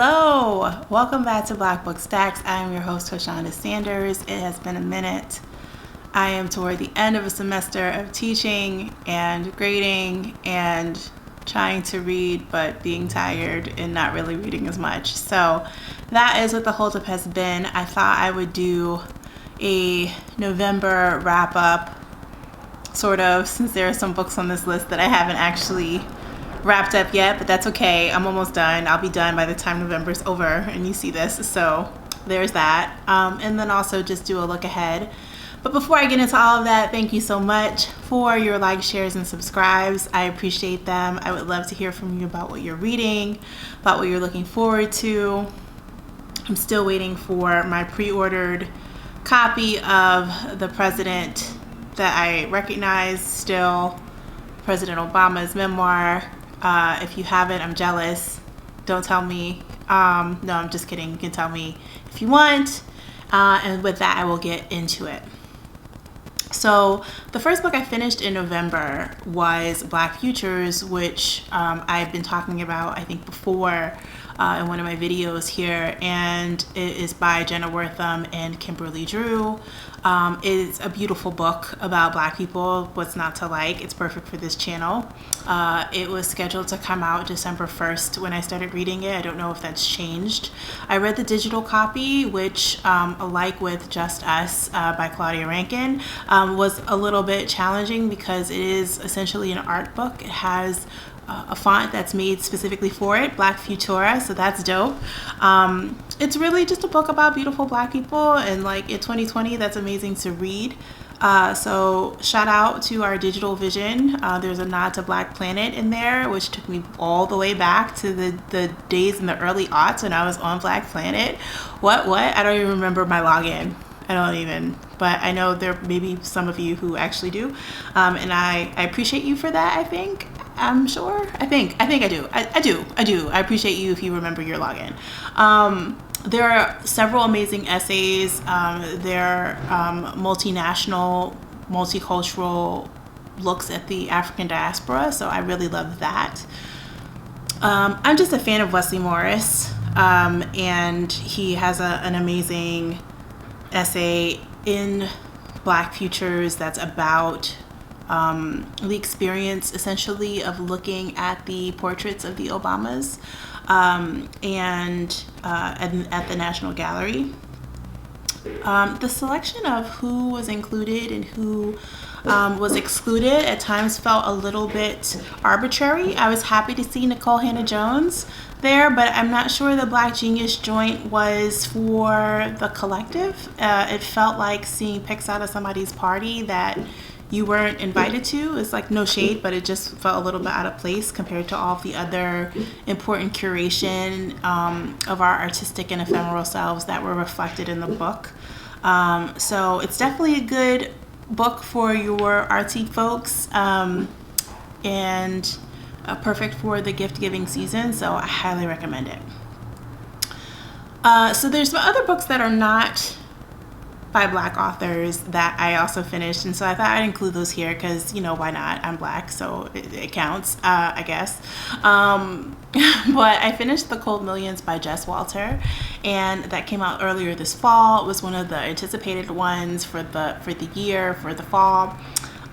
Hello, welcome back to Black Book Stacks. I am your host, Hoshana Sanders. It has been a minute. I am toward the end of a semester of teaching and grading and trying to read, but being tired and not really reading as much. So that is what the holdup has been. I thought I would do a November wrap up, sort of, since there are some books on this list that I haven't actually wrapped up yet, but that's okay. I'm almost done. I'll be done by the time November's over and you see this. So there's that. And then also just do a look ahead. But before I get into all of that, thank you so much for your likes, shares, and subscribes. I appreciate them. I would love to hear from you about what you're reading, about what you're looking forward to. I'm still waiting for my pre-ordered copy of The President that I recognize still, President Obama's memoir. If you haven't, I'm jealous. Don't tell me. No, I'm just kidding. You can tell me if you want. And with that, I will get into it. So the first book I finished in November was Black Futures, which I've been talking about, I think, before in one of my videos here. And it is by Jenna Wortham and Kimberly. It's a beautiful book about Black people. What's not to like? It's perfect for this channel. It was scheduled to come out December 1st when I started reading it. I don't know if that's changed. I read the digital copy, which, alike with Just Us by Claudia Rankin, was a little bit challenging because it is essentially an art book. It has a font that's made specifically for it, Black Futura, so that's dope. It's really just a book about beautiful Black people, and like in 2020, that's amazing to read. So shout out to our digital vision. There's a nod to Black Planet in there, which took me all the way back to the days in the early aughts when I was on Black Planet. What? I don't even remember my login. But I know there may be some of you who actually do. And I appreciate you for that, I think. I'm sure. I think I do. I do. I appreciate you if you remember your login. There are several amazing essays. They're multinational, multicultural looks at the African diaspora. So I really love that. I'm just a fan of Wesley Morris. And he has an amazing essay in Black Futures that's about the experience essentially of looking at the portraits of the Obamas and at the National Gallery. The selection of who was included and who was excluded at times felt a little bit arbitrary. I was happy to see Nicole Hannah-Jones there, but I'm not sure the Black Genius joint was for the collective. It felt like seeing pics out of somebody's party that you weren't invited to. It's like no shade, but it just felt a little bit out of place compared to all of the other important curation of our artistic and ephemeral selves that were reflected in the book. So it's definitely a good book for your artsy folks and perfect for the gift giving season. So I highly recommend it. So there's some other books that are not by Black authors that I also finished, and so I thought I'd include those here because, you know, why not? I'm Black, so it counts, I guess. But I finished The Cold Millions by Jess Walter, and that came out earlier this fall. It was one of the anticipated ones for the year, for the fall.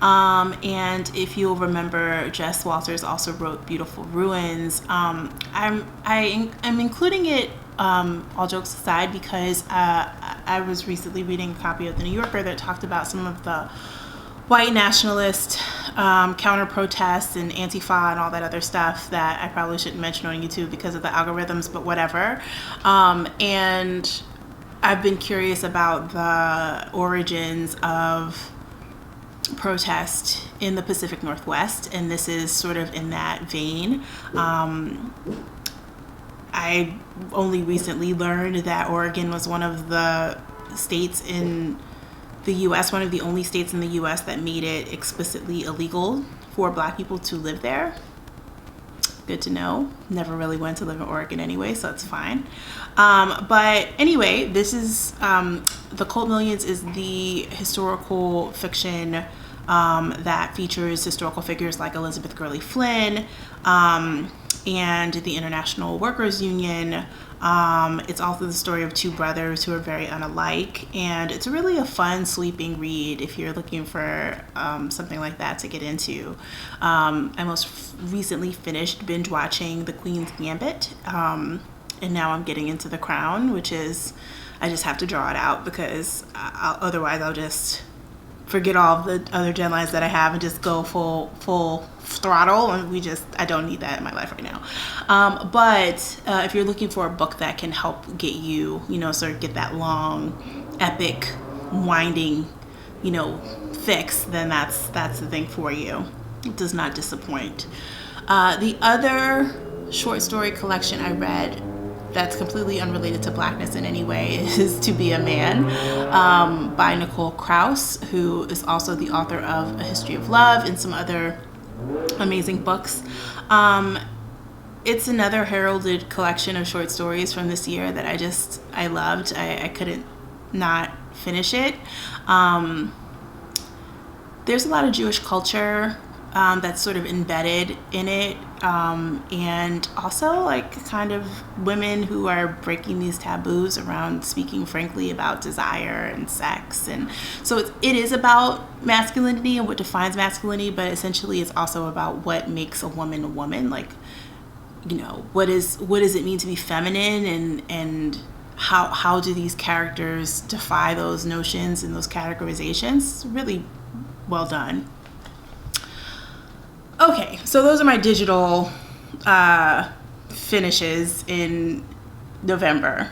And if you'll remember, Jess Walters also wrote Beautiful Ruins. I'm including it, all jokes aside, because I was recently reading a copy of The New Yorker that talked about some of the white nationalist counter-protests and Antifa and all that other stuff that I probably shouldn't mention on YouTube because of the algorithms, but whatever. And I've been curious about the origins of protest in the Pacific Northwest, and this is sort of in that vein. I only recently learned that Oregon was one of the states in the U.S., one of the only states in the U.S. that made it explicitly illegal for Black people to live there. Good to know. Never really went to live in Oregon anyway, so it's fine. But anyway, this is The Cold Millions is the historical fiction that features historical figures like Elizabeth Gurley Flynn and the International Workers Union. It's also the story of two brothers who are very unalike, and it's really a fun, sweeping read if you're looking for something like that to get into. I most recently finished binge watching The Queen's Gambit, and now I'm getting into The Crown, which is, I just have to draw it out because otherwise I'll just forget all of the other deadlines that I have and just go full throttle, and I don't need that in my life right now. But if you're looking for a book that can help get you, sort of get that long, epic, winding, fix, then that's the thing for you. It does not disappoint. The other short story collection I read that's completely unrelated to Blackness in any way is To Be a Man by Nicole Krauss, who is also the author of A History of Love and some other amazing books. It's another heralded collection of short stories from this year that I loved. I couldn't not finish it. There's a lot of Jewish culture that's sort of embedded in it, and also like kind of women who are breaking these taboos around speaking frankly about desire and sex. And so it is about masculinity and what defines masculinity, but essentially it's also about what makes a woman, like, what does it mean to be feminine, and how do these characters defy those notions and those categorizations. Really well done. Okay, so those are my digital finishes in November.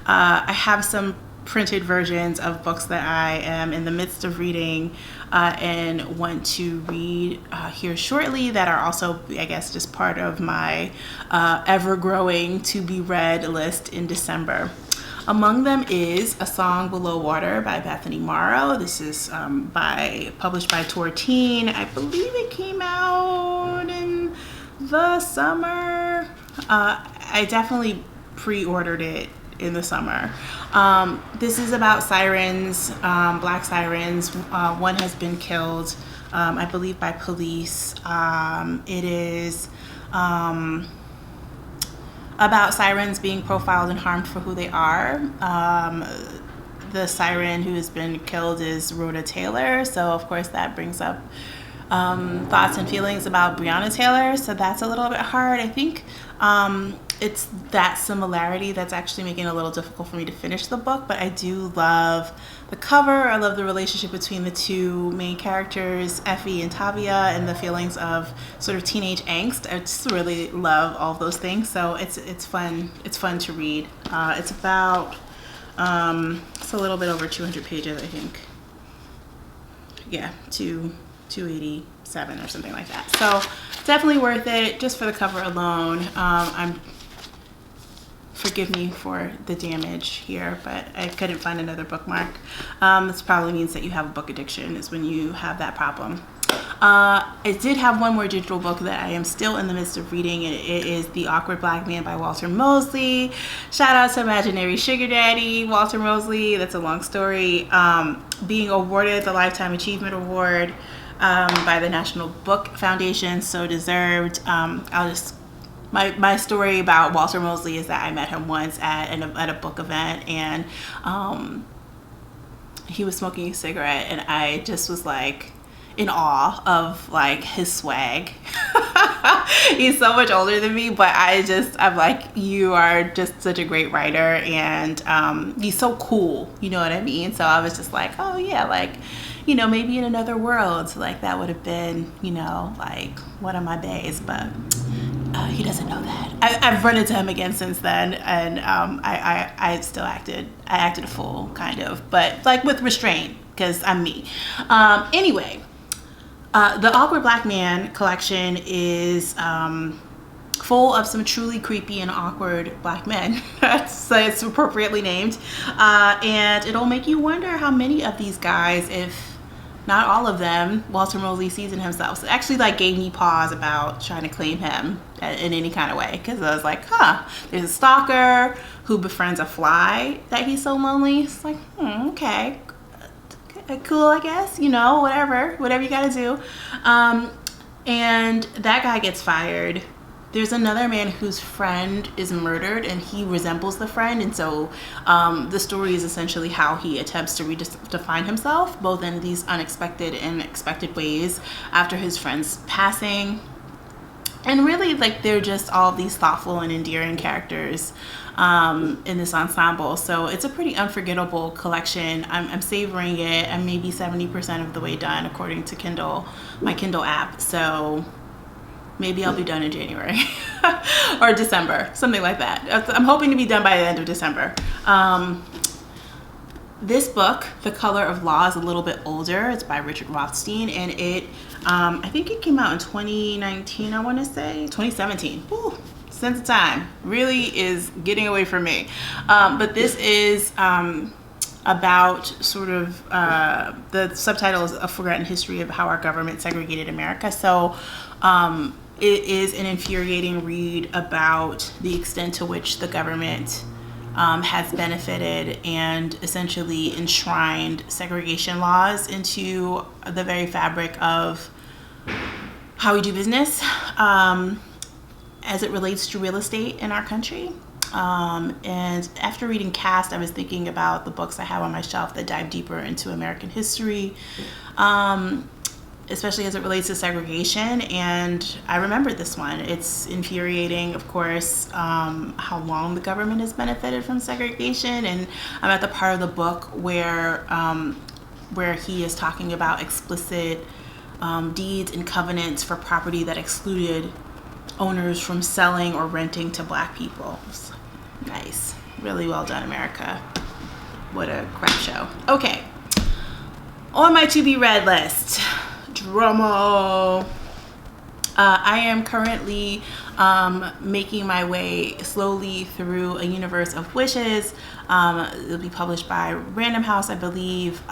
I have some printed versions of books that I am in the midst of reading and want to read here shortly that are also, I guess, just part of my ever-growing to-be-read list in December. Among them is A Song Below Water by Bethany Morrow. This is published by Tortine. I believe it came out in the summer. I definitely pre-ordered it in the summer. This is about sirens, black sirens. One has been killed, I believe, by police. It is about sirens being profiled and harmed for who they are. The siren who has been killed is Rhoda Taylor, so of course that brings up thoughts and feelings about Breonna Taylor, so that's a little bit hard. I think it's that similarity that's actually making it a little difficult for me to finish the book, but I do love the cover. I love the relationship between the two main characters, Effie and Tavia, and the feelings of sort of teenage angst. I just really love all of those things, so it's fun. It's fun to read. It's about it's a little bit over 200 pages, I think. Yeah, 287 or something like that. So definitely worth it just for the cover alone. Forgive me for the damage here, but I couldn't find another bookmark. This probably means that you have a book addiction, is when you have that problem. I did have one more digital book that I am still in the midst of reading. It is The Awkward Black Man by Walter Mosley. Shout out to Imaginary Sugar Daddy, Walter Mosley. That's a long story. Being awarded the Lifetime Achievement Award by the National Book Foundation, so deserved. My story about Walter Mosley is that I met him once at a book event, and he was smoking a cigarette, and I just was like in awe of like his swag. He's so much older than me, but I'm like, you are just such a great writer, and he's so cool, you know what I mean? So I was just like, oh yeah, like, maybe in another world, like that would have been, like one of my days, but he doesn't know that. I've run into him again since then, and I still acted a fool, kind of, but like with restraint, because I'm me. Anyway, the Awkward Black Man collection is full of some truly creepy and awkward black men. So it's appropriately named, and it'll make you wonder how many of these guys, if not all of them, Walter Mosley sees in himself. So it actually like gave me pause about trying to claim him in any kind of way, because I was like, there's a stalker who befriends a fly that he's so lonely. It's like, okay, like, cool, I guess, whatever you gotta do. And that guy gets fired. There's another man whose friend is murdered, and he resembles the friend. And so the story is essentially how he attempts to redefine himself, both in these unexpected and expected ways after his friend's passing. And really, like, they're just all these thoughtful and endearing characters in this ensemble. So it's a pretty unforgettable collection. I'm savoring it. I'm maybe 70% of the way done, according to Kindle, my Kindle app. So maybe I'll be done in January or December, something like that. I'm hoping to be done by the end of December. This book, The Color of Law, is a little bit older. It's by Richard Rothstein, and I think it came out in 2019, I want to say. 2017. Whew, sense of time really is getting away from me. But this is about sort of, the subtitle is A Forgotten History of How Our Government Segregated America. So it is an infuriating read about the extent to which the government has benefited and essentially enshrined segregation laws into the very fabric of how we do business as it relates to real estate in our country. And after reading Cast, I was thinking about the books I have on my shelf that dive deeper into American history, especially as it relates to segregation. And I remembered this one. It's infuriating, of course, how long the government has benefited from segregation. And I'm at the part of the book where he is talking about explicit deeds and covenants for property that excluded owners from selling or renting to Black people. So, nice. Really well done, America. What a crap show. Okay. On my to be read list. Drumroll. I am currently making my way slowly through A Universe of Wishes. It'll be published by Random House, I believe,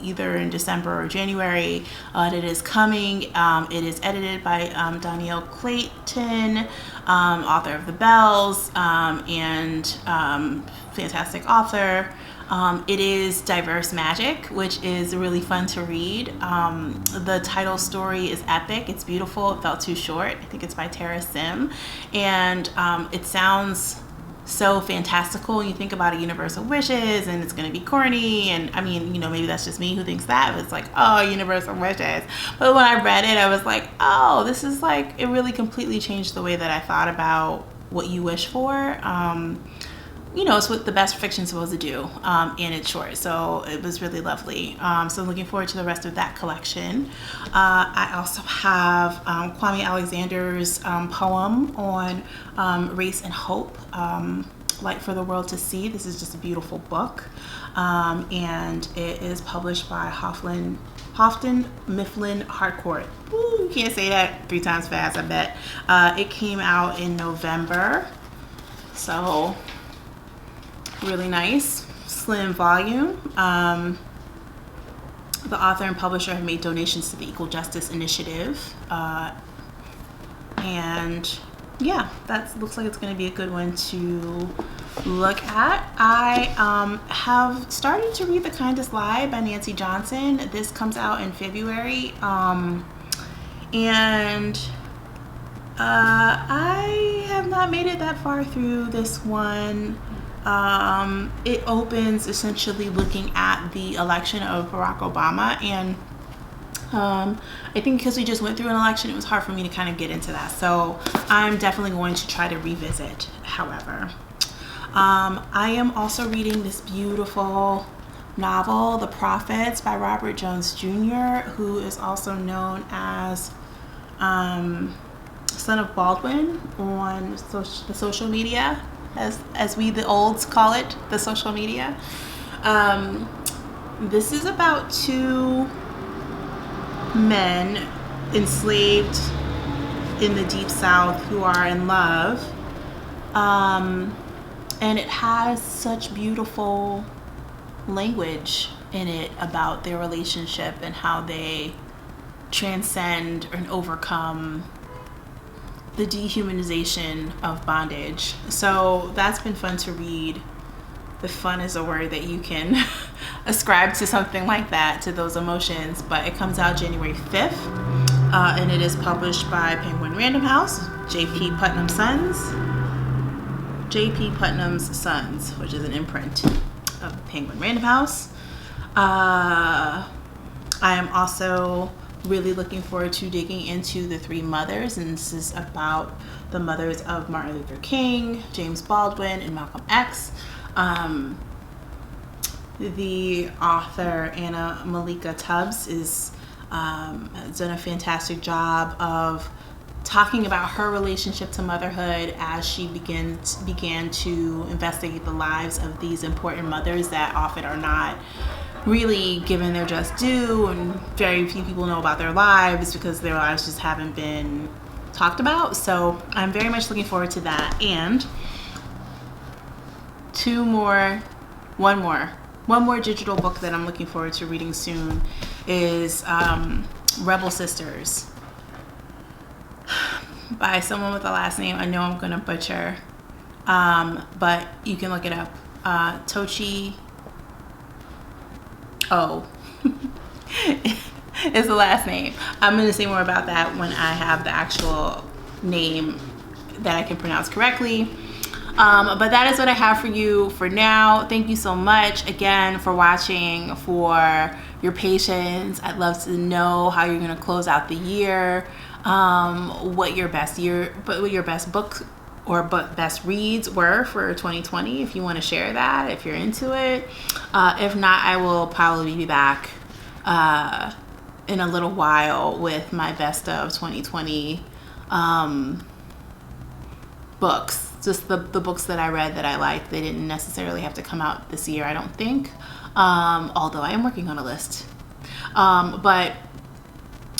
either in December or January. It is coming. It is edited by Dhonielle, Clayton, author of The Bells, and fantastic author. It is diverse magic, which is really fun to read. The title story is epic. It's beautiful. It felt too short. I think it's by Tara Sim. And it sounds so fantastical when you think about A Universe of Wishes, and it's going to be corny. And I mean, maybe that's just me who thinks that. But it's like, oh, Universe of Wishes. But when I read it, I was like, oh, this is like, it really completely changed the way that I thought about what you wish for. It's what the best fiction's supposed to do, and it's short, so it was really lovely. So I'm looking forward to the rest of that collection. I also have Kwame Alexander's poem on race and hope, Light for the World to See. This is just a beautiful book, and it is published by Houghton Mifflin Harcourt. Ooh, you can't say that 3 times fast, I bet. It came out in November, so really nice, slim volume. The author and publisher have made donations to the Equal Justice Initiative. And yeah, that looks like it's going to be a good one to look at. I have started to read The Kindest Lie by Nancy Johnson. This comes out in February. And I have not made it that far through this one. It opens essentially looking at the election of Barack Obama, and I think because we just went through an election, it was hard for me to kind of get into that. So I'm definitely going to try to revisit, however. I am also reading this beautiful novel, The Prophets by Robert Jones Jr., who is also known as Son of Baldwin on the social media, as we the olds call it, the social media. This is about 2 men enslaved in the Deep South who are in love. And it has such beautiful language in it about their relationship and how they transcend and overcome the dehumanization of bondage. So that's been fun to read. The fun is a word that you can ascribe to something like that, to those emotions, but it comes out January 5th, and it is published by Penguin Random House, J.P. Putnam's Sons, which is an imprint of Penguin Random House. I am also really looking forward to digging into The Three Mothers, and this is about the mothers of Martin Luther King, James Baldwin, and Malcolm X. The author, Anna Malaika Tubbs, has done a fantastic job of talking about her relationship to motherhood as she began to investigate the lives of these important mothers that often are not really given their just due, and very few people know about their lives because their lives just haven't been talked about. So I'm very much looking forward to that. And one more digital book that I'm looking forward to reading soon is Rebel Sisters by someone with a last name I know I'm gonna butcher, but you can look it up. Tochi is the last name. I'm going to say more about that when I have the actual name that I can pronounce correctly. But that is what I have for you for now. Thank you so much again for watching, for your patience. I'd love to know how you're going to close out the year, what your best book or best reads were for 2020, if you want to share that, if you're into it. If not, I will probably be back in a little while with my best of 2020 books. Just the books that I read that I liked. They didn't necessarily have to come out this year, I don't think, although I am working on a list. But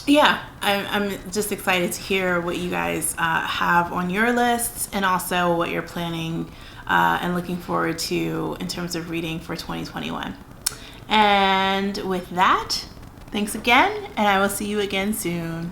yeah, I'm just excited to hear what you guys have on your lists, and also what you're planning and looking forward to in terms of reading for 2021. And with that, thanks again, and I will see you again soon.